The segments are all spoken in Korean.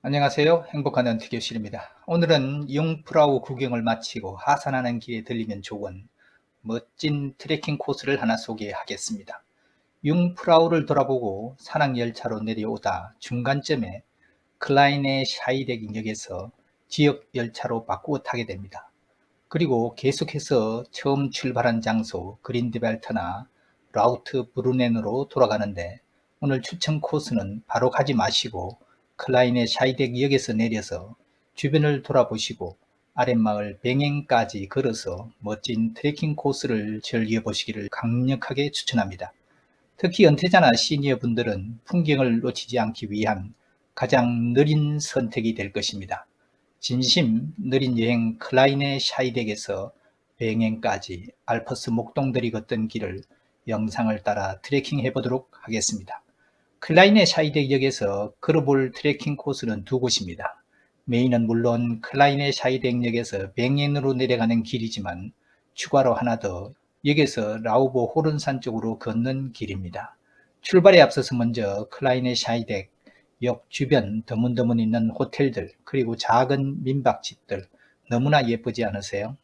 안녕하세요. 행복한 연태교실입니다. 오늘은 융프라우 구경을 마치고 하산하는 길에 들리면 좋은 멋진 트레킹 코스를 하나 소개하겠습니다. 융프라우를 돌아보고 산악열차로 내려오다 중간점에 클라이네 샤이덱 역에서 지역 열차로 바꾸어 타게 됩니다. 그리고 계속해서 처음 출발한 장소 그린드벨트나 라우트 브루넨으로 돌아가는데, 오늘 추천 코스는 바로 가지 마시고 클라이네 샤이덱 역에서 내려서 주변을 돌아보시고 아랫마을 뱅행까지 걸어서 멋진 트레킹 코스를 즐겨보시기를 강력하게 추천합니다. 특히 은퇴자나 시니어 분들은 풍경을 놓치지 않기 위한 가장 느린 선택이 될 것입니다. 진심 느린 여행 클라이네 샤이덱에서 뱅행까지 알프스 목동들이 걷던 길을 영상을 따라 트레킹 해보도록 하겠습니다. 클라이네 샤이덱역에서 걸어볼 트레킹 코스는 두 곳입니다. 메인은 물론 클라이네 샤이덱역에서 뱅행으로 내려가는 길이지만 추가로 하나 더, 역에서 라우보 호른산 쪽으로 걷는 길입니다. 출발에 앞서서 먼저 클라이네 샤이덱 역 주변 드문드문 있는 호텔들, 그리고 작은 민박집들 너무나 예쁘지 않으세요?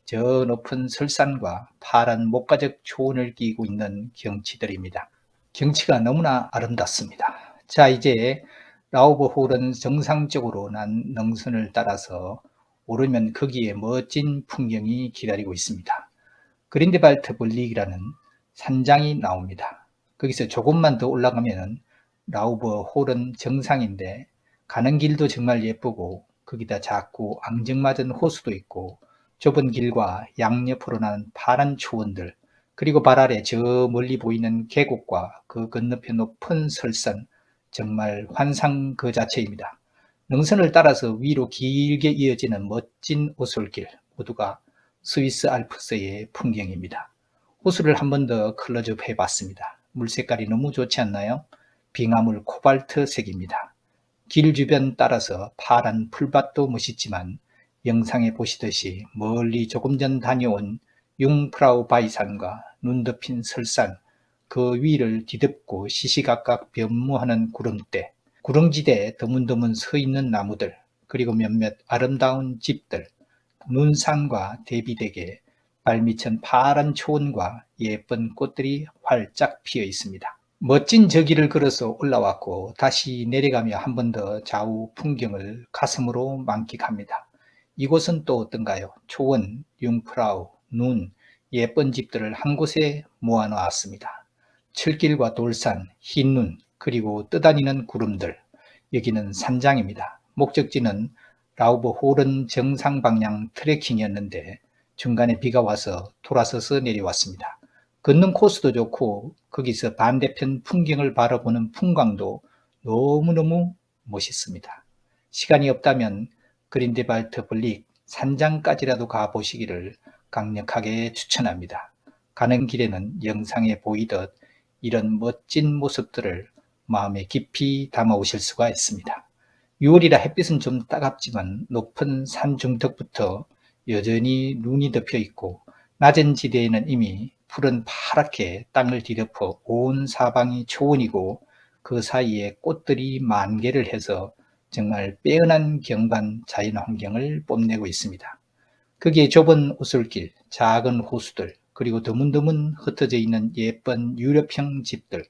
저 높은 설산과 파란 목가적 초원을 끼고 있는 경치들입니다. 경치가 너무나 아름답습니다. 자, 이제 라우버홀은 정상 쪽으로 난 능선을 따라서 오르면 거기에 멋진 풍경이 기다리고 있습니다. 그린데발트 블릭이라는 산장이 나옵니다. 거기서 조금만 더 올라가면 라우버 홀은 정상인데, 가는 길도 정말 예쁘고 거기다 작고 앙증맞은 호수도 있고 좁은 길과 양옆으로 나는 파란 초원들, 그리고 발 아래 저 멀리 보이는 계곡과 그 건너편 높은 설산, 정말 환상 그 자체입니다. 능선을 따라서 위로 길게 이어지는 멋진 오솔길, 모두가 스위스 알프스의 풍경입니다. 호수를 한 번 더 클로즈업 해봤습니다. 물 색깔이 너무 좋지 않나요? 빙하물 코발트색입니다. 길 주변 따라서 파란 풀밭도 멋있지만, 영상에 보시듯이 멀리 조금 전 다녀온 융프라우 바이산과 눈 덮인 설산, 그 위를 뒤덮고 시시각각 변모하는 구름대, 구릉지대에 드문드문 서 있는 나무들, 그리고 몇몇 아름다운 집들, 눈산과 대비되게 발밑은 파란 초원과 예쁜 꽃들이 활짝 피어 있습니다. 멋진 저 길을 걸어서 올라왔고 다시 내려가며 한 번 더 좌우 풍경을 가슴으로 만끽합니다. 이곳은 또 어떤가요? 초원, 융프라우, 눈, 예쁜 집들을 한 곳에 모아놓았습니다. 철길과 돌산, 흰 눈, 그리고 떠다니는 구름들. 여기는 산장입니다. 목적지는 라우버 홀은 정상 방향 트레킹이었는데 중간에 비가 와서 돌아서서 내려왔습니다. 걷는 코스도 좋고 거기서 반대편 풍경을 바라보는 풍광도 너무너무 멋있습니다. 시간이 없다면 그린데발트 블릭 산장까지라도 가보시기를 강력하게 추천합니다. 가는 길에는 영상에 보이듯 이런 멋진 모습들을 마음에 깊이 담아오실 수가 있습니다. 6월이라 햇빛은 좀 따갑지만 높은 산 중턱부터 여전히 눈이 덮여 있고, 낮은 지대에는 이미 푸른 파랗게 땅을 뒤덮어 온 사방이 초원이고 그 사이에 꽃들이 만개를 해서 정말 빼어난 경관 자연환경을 뽐내고 있습니다. 거기에 좁은 오솔길, 작은 호수들, 그리고 드문드문 흩어져 있는 예쁜 유럽형 집들,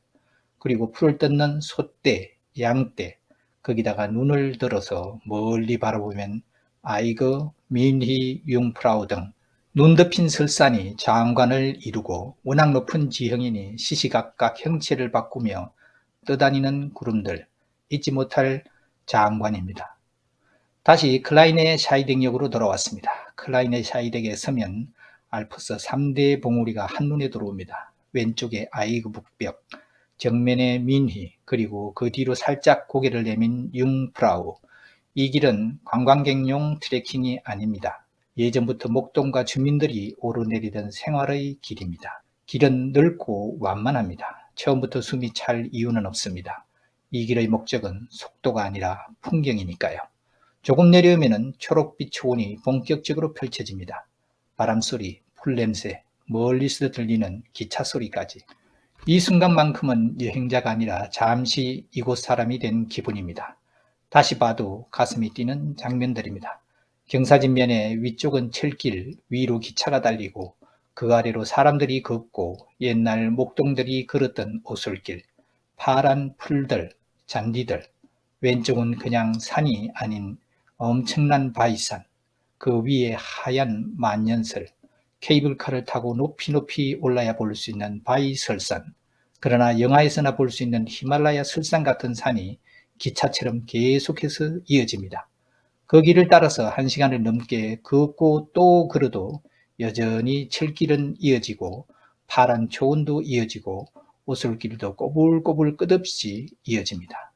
그리고 풀을 뜯는 소떼, 양떼, 거기다가 눈을 들어서 멀리 바라보면 아이거, 민히, 융프라우 등 눈 덮인 설산이 장관을 이루고 워낙 높은 지형이니 시시각각 형체를 바꾸며 떠다니는 구름들, 잊지 못할 장관입니다. 다시 클라이네 샤이덱역으로 돌아왔습니다. 클라이네 샤이덱에 서면 알프스 3대 봉우리가 한눈에 들어옵니다. 왼쪽에 아이그 북벽, 정면에 민희, 그리고 그 뒤로 살짝 고개를 내민 융프라우. 이 길은 관광객용 트레킹이 아닙니다. 예전부터 목동과 주민들이 오르내리던 생활의 길입니다. 길은 넓고 완만합니다. 처음부터 숨이 찰 이유는 없습니다. 이 길의 목적은 속도가 아니라 풍경이니까요. 조금 내려오면 초록빛 초원이 본격적으로 펼쳐집니다. 바람소리, 풀냄새, 멀리서 들리는 기차 소리까지. 이 순간만큼은 여행자가 아니라 잠시 이곳 사람이 된 기분입니다. 다시 봐도 가슴이 뛰는 장면들입니다. 경사진면의 위쪽은 철길, 위로 기차가 달리고 그 아래로 사람들이 걷고 옛날 목동들이 걸었던 오솔길, 파란 풀들, 잔디들, 왼쪽은 그냥 산이 아닌 엄청난 바위산, 그 위에 하얀 만년설, 케이블카를 타고 높이 높이 올라야 볼 수 있는 바위설산, 그러나 영화에서나 볼 수 있는 히말라야 설산 같은 산이 기차처럼 계속해서 이어집니다. 그 길을 따라서 1시간을 넘게 걷고 또 걸어도 여전히 철길은 이어지고 파란 초원도 이어지고 오솔길도 꼬불꼬불 끝없이 이어집니다.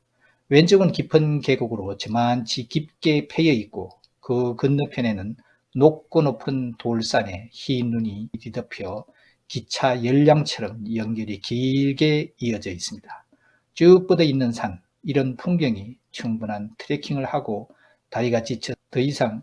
왼쪽은 깊은 계곡으로 저만치 깊게 패여 있고 그 건너편에는 높고 높은 돌산에 흰 눈이 뒤덮여 기차 열량처럼 연결이 길게 이어져 있습니다. 쭉 뻗어 있는 산, 이런 풍경이 충분한 트레킹을 하고 다리가 지쳐 더 이상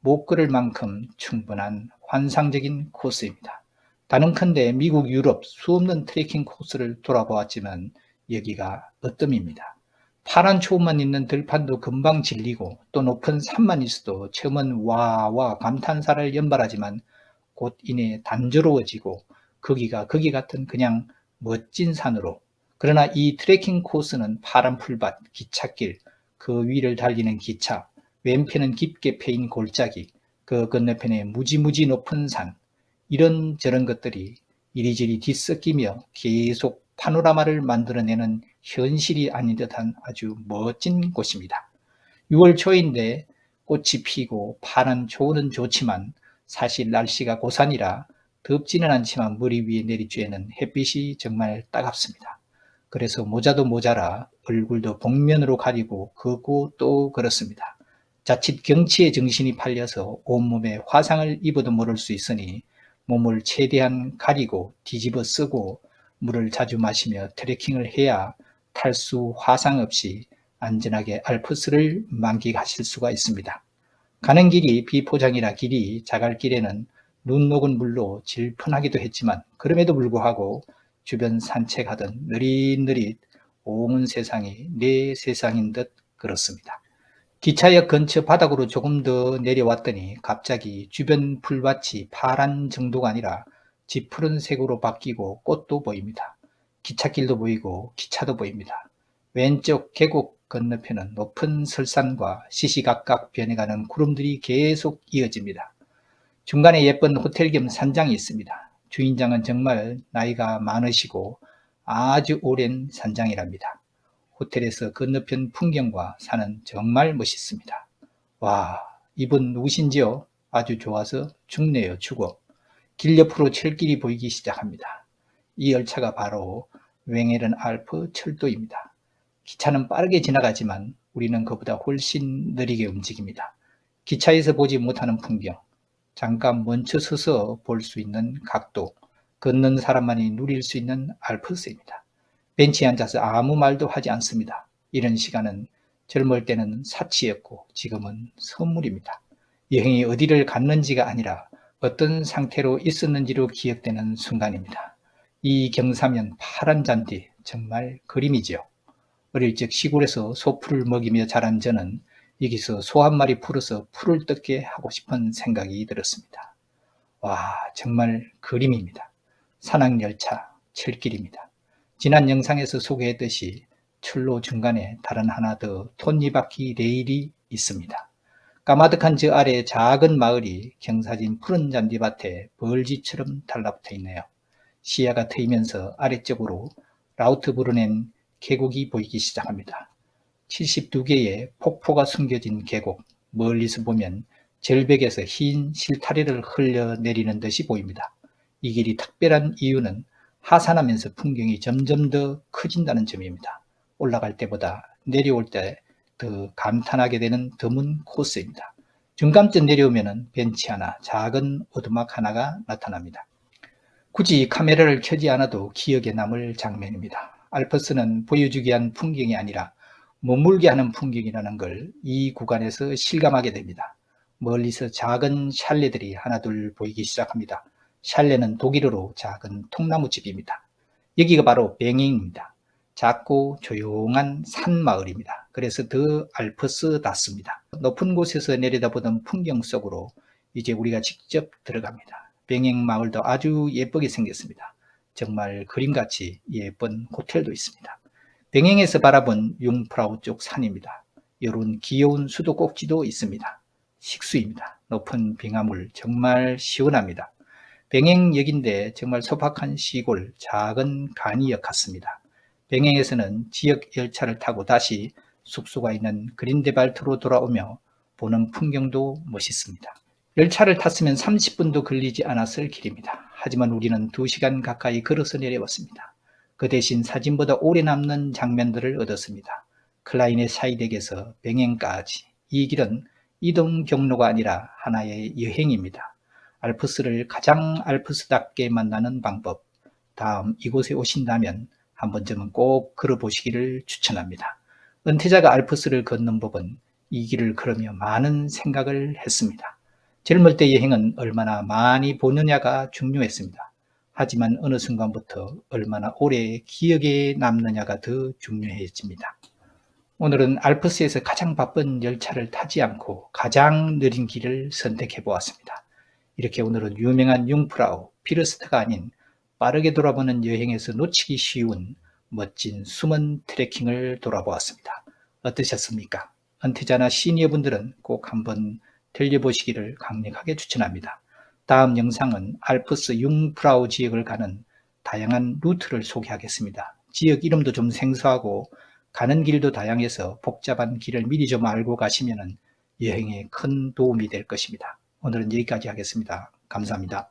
못 걸을 만큼 충분한 환상적인 코스입니다. 다른컨대 미국, 유럽 수없는 트레킹 코스를 돌아보았지만 여기가 으뜸입니다. 파란 초원만 있는 들판도 금방 질리고 또 높은 산만 있어도 처음은 와와 감탄사를 연발하지만 곧 이내 단조로워지고 거기가 거기 같은 그냥 멋진 산으로, 그러나 이 트레킹 코스는 파란 풀밭, 기찻길, 그 위를 달리는 기차, 왼편은 깊게 패인 골짜기, 그 건너편에 무지무지 높은 산, 이런저런 것들이 이리저리 뒤섞이며 계속 파노라마를 만들어내는 현실이 아닌 듯한 아주 멋진 곳입니다. 6월 초인데 꽃이 피고 파란 초원은 좋지만 사실 날씨가 고산이라 덥지는 않지만 머리 위에 내리쬐는 햇빛이 정말 따갑습니다. 그래서 모자도 모자라 얼굴도 복면으로 가리고 걷고 또 걸었습니다. 자칫 경치에 정신이 팔려서 온몸에 화상을 입어도 모를 수 있으니 몸을 최대한 가리고 뒤집어 쓰고 물을 자주 마시며 트레킹을 해야 탈수 화상 없이 안전하게 알프스를 만끽하실 수가 있습니다. 가는 길이 비포장이라 길이 자갈길에는 눈 녹은 물로 질펀하기도 했지만 그럼에도 불구하고 주변 산책하던 느릿느릿 온 세상이 내 세상인 듯 그렇습니다. 기차역 근처 바닥으로 조금 더 내려왔더니 갑자기 주변 풀밭이 파란 정도가 아니라 짙푸른색으로 바뀌고 꽃도 보입니다. 기찻길도 보이고 기차도 보입니다. 왼쪽 계곡 건너편은 높은 설산과 시시각각 변해가는 구름들이 계속 이어집니다. 중간에 예쁜 호텔 겸 산장이 있습니다. 주인장은 정말 나이가 많으시고 아주 오랜 산장이랍니다. 호텔에서 건너편 풍경과 산은 정말 멋있습니다. 와, 이분 누구신지요? 아주 좋아서 죽네요, 죽어. 길 옆으로 철길이 보이기 시작합니다. 이 열차가 바로 웽헤른 알프 철도입니다. 기차는 빠르게 지나가지만 우리는 그보다 훨씬 느리게 움직입니다. 기차에서 보지 못하는 풍경, 잠깐 멈춰서서 볼 수 있는 각도, 걷는 사람만이 누릴 수 있는 알프스입니다. 벤치에 앉아서 아무 말도 하지 않습니다. 이런 시간은 젊을 때는 사치였고 지금은 선물입니다. 여행이 어디를 갔는지가 아니라 어떤 상태로 있었는지로 기억되는 순간입니다. 이 경사면 파란 잔디 정말 그림이지요. 어릴 적 시골에서 소풀을 먹이며 자란 저는 여기서 소 한 마리 풀어서 풀을 뜯게 하고 싶은 생각이 들었습니다. 와, 정말 그림입니다. 산악열차, 철길입니다. 지난 영상에서 소개했듯이 철로 중간에 다른 하나 더 톱니바퀴 레일이 있습니다. 까마득한 저 아래 작은 마을이 경사진 푸른 잔디밭에 벌지처럼 달라붙어 있네요. 시야가 트이면서 아래쪽으로 라우트브르넨 계곡이 보이기 시작합니다. 72개의 폭포가 숨겨진 계곡, 멀리서 보면 절벽에서 흰 실타래를 흘려내리는 듯이 보입니다. 이 길이 특별한 이유는 하산하면서 풍경이 점점 더 커진다는 점입니다. 올라갈 때보다 내려올 때 더 감탄하게 되는 드문 코스입니다. 중간쯤 내려오면 벤치 하나, 작은 오두막 하나가 나타납니다. 굳이 카메라를 켜지 않아도 기억에 남을 장면입니다. 알프스는 보여주기 위한 풍경이 아니라 머물게 하는 풍경이라는 걸 이 구간에서 실감하게 됩니다. 멀리서 작은 샬레들이 하나둘 보이기 시작합니다. 샬레는 독일어로 작은 통나무집입니다. 여기가 바로 뱅잉입니다. 작고 조용한 산마을입니다. 그래서 더 알프스답습니다. 높은 곳에서 내려다보던 풍경 속으로 이제 우리가 직접 들어갑니다. 병행마을도 아주 예쁘게 생겼습니다. 정말 그림같이 예쁜 호텔도 있습니다. 병행에서 바라본 융프라우 쪽 산입니다. 이런 귀여운 수도꼭지도 있습니다. 식수입니다. 높은 빙하물 정말 시원합니다. 병행역인데 정말 소박한 시골 작은 간이역 같습니다. 병행에서는 지역 열차를 타고 다시 숙소가 있는 그린데발트로 돌아오며 보는 풍경도 멋있습니다. 열차를 탔으면 30분도 걸리지 않았을 길입니다. 하지만 우리는 2시간 가까이 걸어서 내려왔습니다. 그 대신 사진보다 오래 남는 장면들을 얻었습니다. 클라인의 샤이덱에서 병행까지. 이 길은 이동 경로가 아니라 하나의 여행입니다. 알프스를 가장 알프스답게 만나는 방법. 다음 이곳에 오신다면 한 번쯤은 꼭 걸어보시기를 추천합니다. 은퇴자가 알프스를 걷는 법은 이 길을 걸으며 많은 생각을 했습니다. 젊을 때 여행은 얼마나 많이 보느냐가 중요했습니다. 하지만 어느 순간부터 얼마나 오래 기억에 남느냐가 더 중요해집니다. 오늘은 알프스에서 가장 바쁜 열차를 타지 않고 가장 느린 길을 선택해 보았습니다. 이렇게 오늘은 유명한 융프라우, 피르스트가 아닌 빠르게 돌아보는 여행에서 놓치기 쉬운 멋진 숨은 트레킹을 돌아보았습니다. 어떠셨습니까? 은퇴자나 시니어분들은 꼭 한번 들려보시기를 강력하게 추천합니다. 다음 영상은 알프스 융프라우 지역을 가는 다양한 루트를 소개하겠습니다. 지역 이름도 좀 생소하고 가는 길도 다양해서 복잡한 길을 미리 좀 알고 가시면 여행에 큰 도움이 될 것입니다. 오늘은 여기까지 하겠습니다. 감사합니다.